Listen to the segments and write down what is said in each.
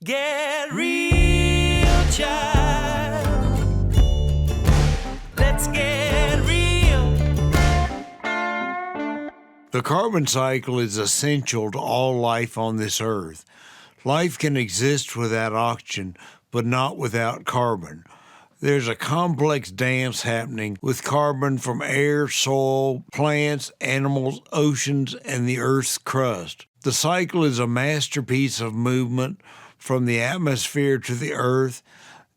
Get real, child. Let's get real. The carbon cycle is essential to all life on this earth. Life can exist without oxygen, but not without carbon. There's a complex dance happening with carbon from air, soil, plants, animals, oceans, and the Earth's crust. The cycle is a masterpiece of movement from the atmosphere to the Earth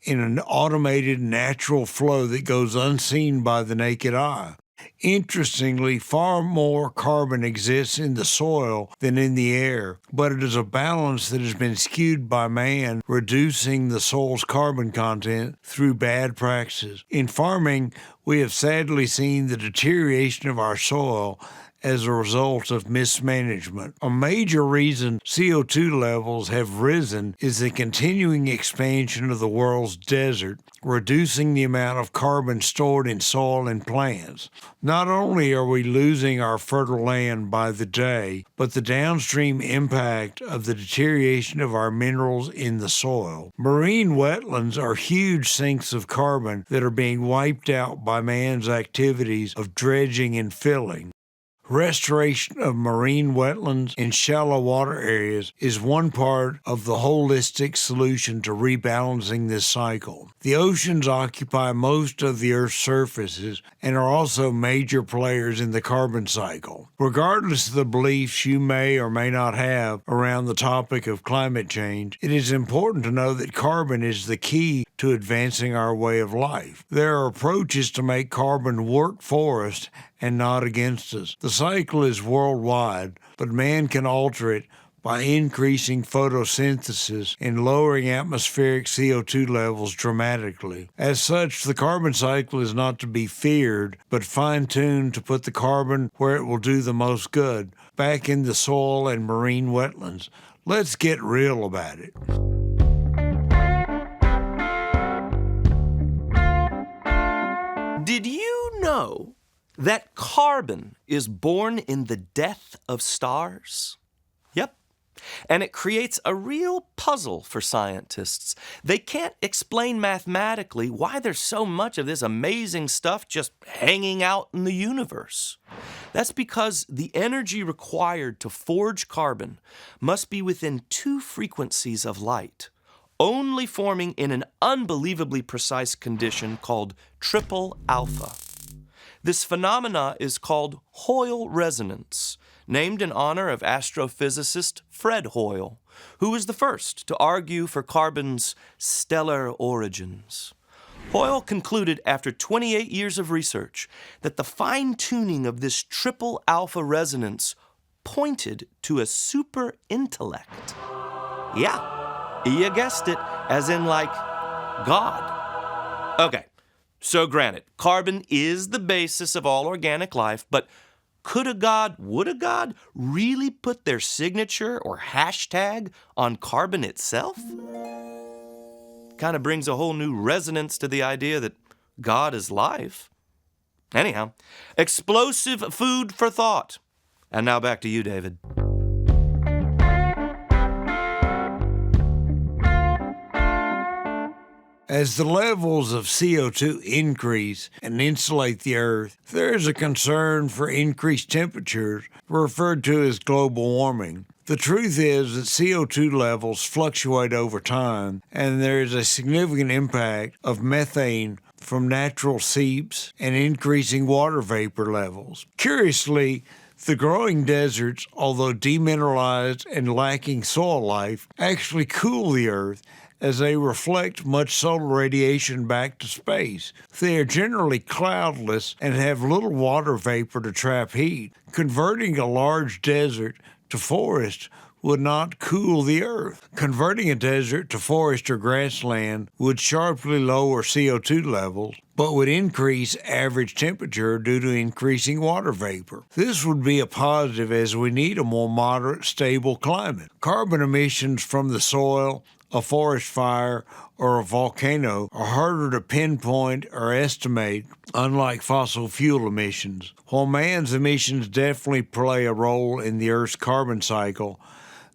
in an automated natural flow that goes unseen by the naked eye. Interestingly, far more carbon exists in the soil than in the air, but it is a balance that has been skewed by man, reducing the soil's carbon content through bad practices. In farming, we have sadly seen the deterioration of our soil as a result of mismanagement. A major reason CO2 levels have risen is the continuing expansion of the world's desert, reducing the amount of carbon stored in soil and plants. Not only are we losing our fertile land by the day, but the downstream impact of the deterioration of our minerals in the soil. Marine wetlands are huge sinks of carbon that are being wiped out by man's activities of dredging and filling. Restoration of marine wetlands in shallow water areas is one part of the holistic solution to rebalancing this cycle. The oceans occupy most of the Earth's surfaces and are also major players in the carbon cycle. Regardless of the beliefs you may or may not have around the topic of climate change, it is important to know that carbon is the key to advancing our way of life. There are approaches to make carbon work for us and not against us. The cycle is worldwide, but man can alter it by increasing photosynthesis and lowering atmospheric CO2 levels dramatically. As such, the carbon cycle is not to be feared, but fine-tuned to put the carbon where it will do the most good, back in the soil and marine wetlands. Let's get real about it. Did you know that carbon is born in the death of stars? Yep. And it creates a real puzzle for scientists. They can't explain mathematically why there's so much of this amazing stuff just hanging out in the universe. That's because the energy required to forge carbon must be within 2 frequencies of light, only forming in an unbelievably precise condition called triple alpha. This phenomena is called Hoyle resonance, named in honor of astrophysicist Fred Hoyle, who was the first to argue for carbon's stellar origins. Hoyle concluded after 28 years of research that the fine-tuning of this triple alpha resonance pointed to a super intellect. Yeah, you guessed it, as in like God. Okay. So granted, carbon is the basis of all organic life, but could a god, would a god really put their signature or hashtag on carbon itself? Kind of brings a whole new resonance to the idea that God is life. Anyhow, explosive food for thought. And now back to you, David. As the levels of CO2 increase and insulate the Earth, there is a concern for increased temperatures, referred to as global warming. The truth is that CO2 levels fluctuate over time, and there is a significant impact of methane from natural seeps and increasing water vapor levels. Curiously, the growing deserts, although demineralized and lacking soil life, actually cool the Earth as they reflect much solar radiation back to space. They are generally cloudless and have little water vapor to trap heat. Converting a large desert to forest would not cool the Earth. Converting a desert to forest or grassland would sharply lower CO2 levels, but would increase average temperature due to increasing water vapor. This would be a positive as we need a more moderate, stable climate. Carbon emissions from the soil, a forest fire, or a volcano are harder to pinpoint or estimate, unlike fossil fuel emissions. While man's emissions definitely play a role in the Earth's carbon cycle,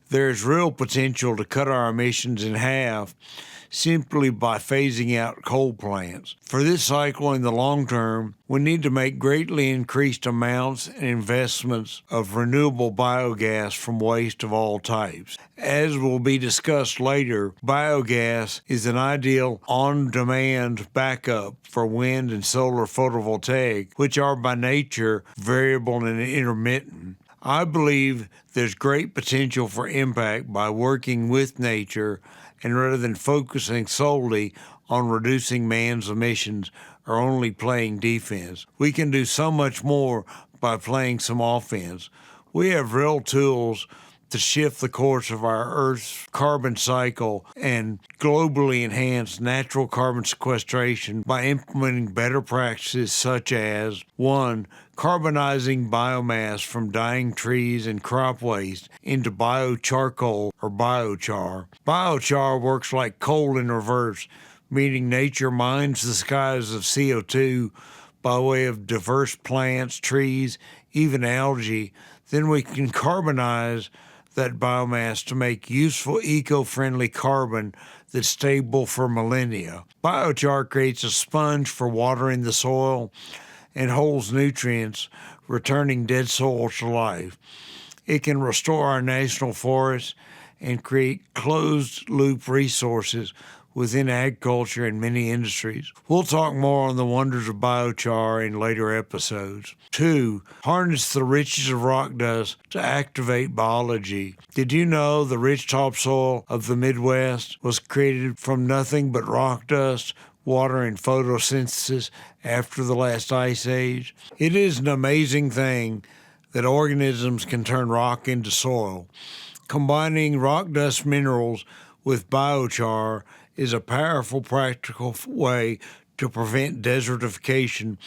There's real potential to cut our emissions in half simply by phasing out coal plants. For this cycle in the long term, we need to make greatly increased amounts and investments of renewable biogas from waste of all types. As will be discussed later, biogas is an ideal on-demand backup for wind and solar photovoltaic, which are by nature variable and intermittent. I believe there's great potential for impact by working with nature, and rather than focusing solely on reducing man's emissions or only playing defense, we can do so much more by playing some offense. We have real tools to shift the course of our Earth's carbon cycle and globally enhance natural carbon sequestration by implementing better practices such as 1. Carbonizing biomass from dying trees and crop waste into biocharcoal or biochar. Biochar works like coal in reverse, meaning nature mines the skies of CO2 by way of diverse plants, trees, even algae. Then we can carbonize that biomass to make useful eco-friendly carbon that's stable for millennia. Biochar creates a sponge for watering the soil and holds nutrients, returning dead soil to life. It can restore our national forests and create closed-loop resources within agriculture and many industries. We'll talk more on the wonders of biochar in later episodes. 2. Harness the riches of rock dust to activate biology. Did you know the rich topsoil of the Midwest was created from nothing but rock dust, water, and photosynthesis after the last ice age? It is an amazing thing that organisms can turn rock into soil. Combining rock dust minerals with biochar is a powerful practical way to prevent desertification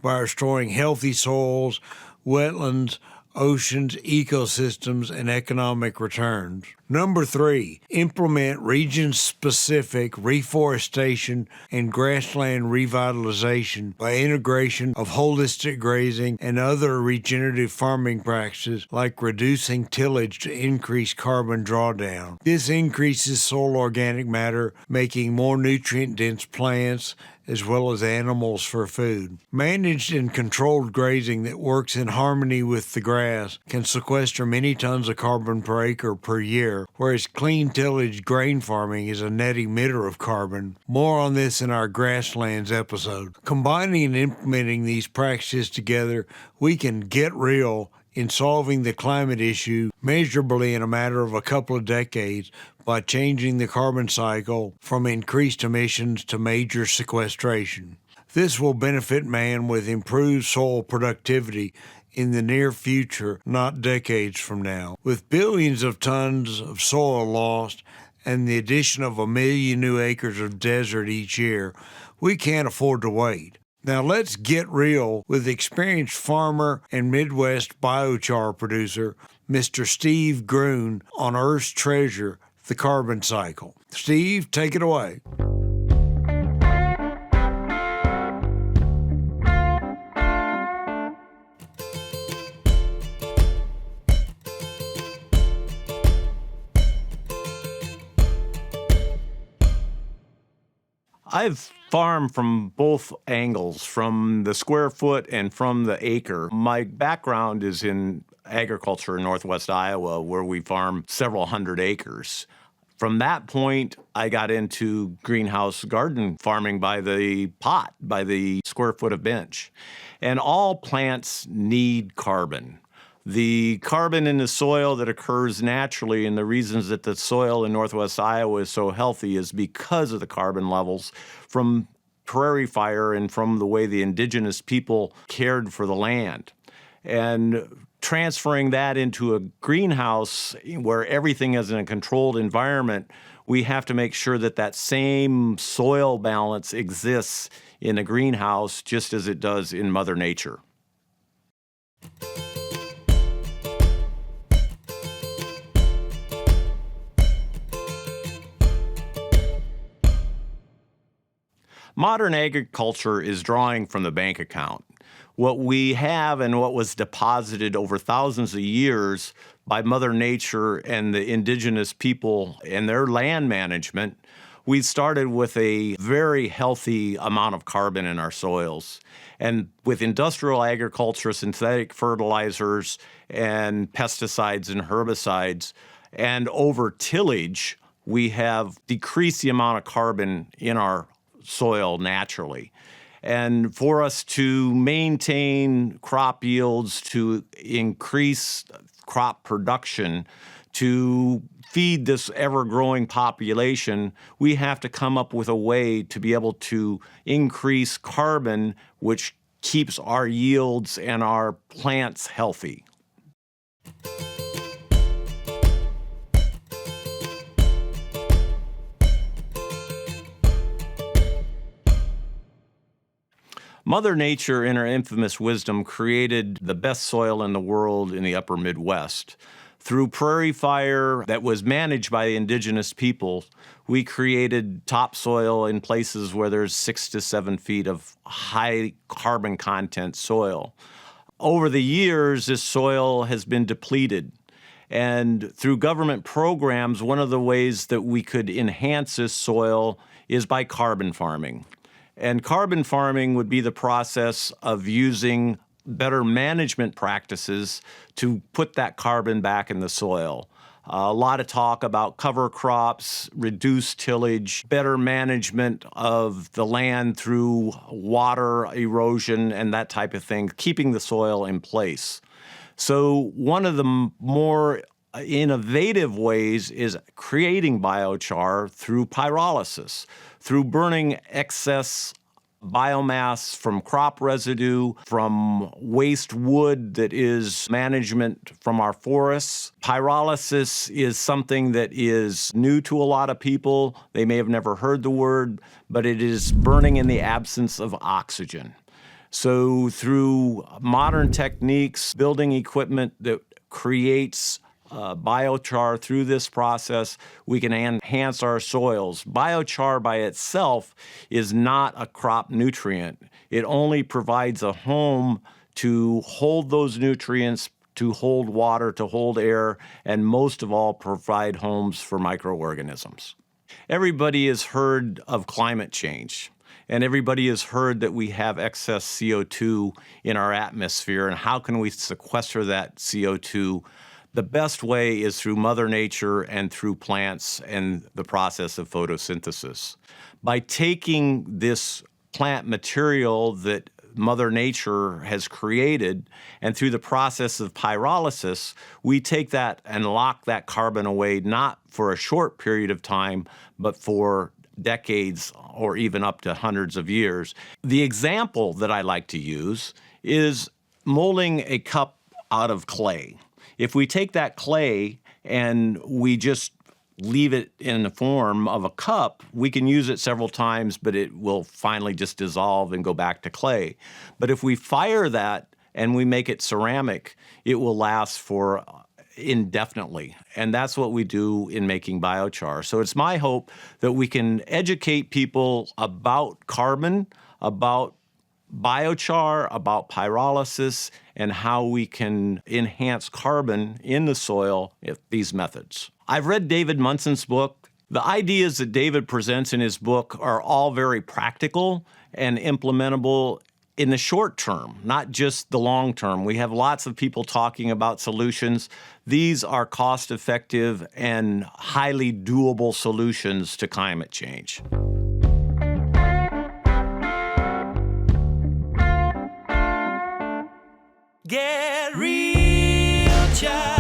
by restoring healthy soils, wetlands, oceans, ecosystems, and economic returns. Number 3, implement region-specific reforestation and grassland revitalization by integration of holistic grazing and other regenerative farming practices like reducing tillage to increase carbon drawdown. This increases soil organic matter, making more nutrient-dense plants as well as animals for food. Managed and controlled grazing that works in harmony with the grass can sequester many tons of carbon per acre per year, whereas clean tillage grain farming is a net emitter of carbon. More on this in our grasslands episode. Combining and implementing these practices together, we can get real in solving the climate issue measurably in a matter of a couple of decades by changing the carbon cycle from increased emissions to major sequestration. This will benefit man with improved soil productivity in the near future, not decades from now. With billions of tons of soil lost and the addition of 1 million new acres of desert each year, we can't afford to wait. Now let's get real with experienced farmer and Midwest biochar producer, Mr. Steve Grun, on Earth's treasure, the carbon cycle. Steve, take it away. I've farmed from both angles, from the square foot and from the acre. My background is in agriculture in northwest Iowa, where we farm several hundred acres. From that point, I got into greenhouse garden farming by the pot, by the square foot of bench. And all plants need carbon. The carbon in the soil that occurs naturally, and the reasons that the soil in northwest Iowa is so healthy, is because of the carbon levels from prairie fire and from the way the indigenous people cared for the land. And transferring that into a greenhouse where everything is in a controlled environment, we have to make sure that that same soil balance exists in a greenhouse just as it does in Mother Nature. Modern agriculture is drawing from the bank account. What we have and what was deposited over thousands of years by Mother Nature and the indigenous people and their land management, we started with a very healthy amount of carbon in our soils. And with industrial agriculture, synthetic fertilizers, and pesticides and herbicides, and over tillage, we have decreased the amount of carbon in our soil naturally. And for us to maintain crop yields, to increase crop production, to feed this ever-growing population, we have to come up with a way to be able to increase carbon, which keeps our yields and our plants healthy. Mother Nature, in her infamous wisdom, created the best soil in the world in the upper Midwest. Through prairie fire that was managed by the indigenous people, we created topsoil in places where there's 6 to 7 feet of high carbon content soil. Over the years, this soil has been depleted. And through government programs, one of the ways that we could enhance this soil is by carbon farming. And carbon farming would be the process of using better management practices to put that carbon back in the soil. A lot of talk about cover crops, reduced tillage, better management of the land through water erosion and that type of thing, keeping the soil in place. So one of the more innovative ways is creating biochar through pyrolysis, through burning excess biomass from crop residue, from waste wood that is management from our forests. Pyrolysis is something that is new to a lot of people. They may have never heard the word, but it is burning in the absence of oxygen. So through modern techniques, building equipment that creates biochar through this process, we can enhance our soils. Biochar by itself is not a crop nutrient. It only provides a home to hold those nutrients, to hold water, to hold air, and most of all, provide homes for microorganisms. Everybody has heard of climate change. And everybody has heard that we have excess CO2 in our atmosphere, and how can we sequester that CO2? The best way is through Mother Nature and through plants and the process of photosynthesis. By taking this plant material that Mother Nature has created, and through the process of pyrolysis, we take that and lock that carbon away, not for a short period of time, but for decades or even up to hundreds of years. The example that I like to use is molding a cup out of clay. If we take that clay and we just leave it in the form of a cup, we can use it several times, but it will finally just dissolve and go back to clay. But if we fire that and we make it ceramic, it will last for indefinitely. And that's what we do in making biochar. So it's my hope that we can educate people about carbon, about biochar, about pyrolysis, and how we can enhance carbon in the soil with these methods. I've read David Munson's book. The ideas that David presents in his book are all very practical and implementable in the short term, not just the long term. We have lots of people talking about solutions. These are cost-effective and highly doable solutions to climate change. Get real, child.